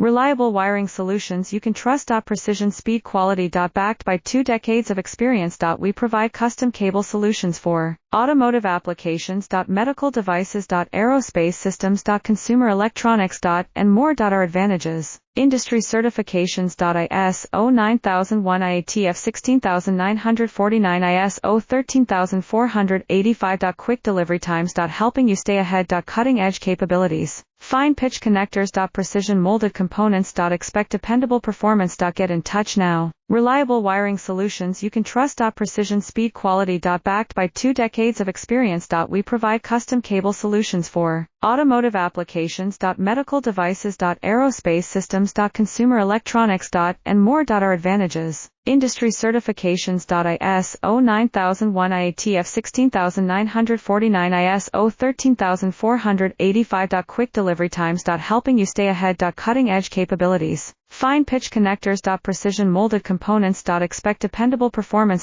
Reliable wiring solutions you can trust. Precision speed quality. Backed by 2 decades of experience. We provide custom cable solutions for automotive applications. Medical devices. Aerospace systems. Consumer electronics. And more. Our advantages. Industry certifications. ISO 9001 IATF 16949 ISO 13485. Quick delivery times. Helping you stay ahead. Cutting edge capabilities. Fine pitch connectors. Precision molded components. Expect dependable performance. Get in touch now. Reliable wiring solutions you can trust. Precision speed quality. Backed by 2 decades of experience. We provide custom cable solutions for automotive applications. Medical devices. Aerospace systems. Consumer electronics. And more. Our advantages. Industry certifications. ISO 9001 IATF 16949 ISO 13485. Quick delivery times. Helping you stay ahead. Cutting edge capabilities. Fine pitch connectors. Precision molded components. Expect dependable performance.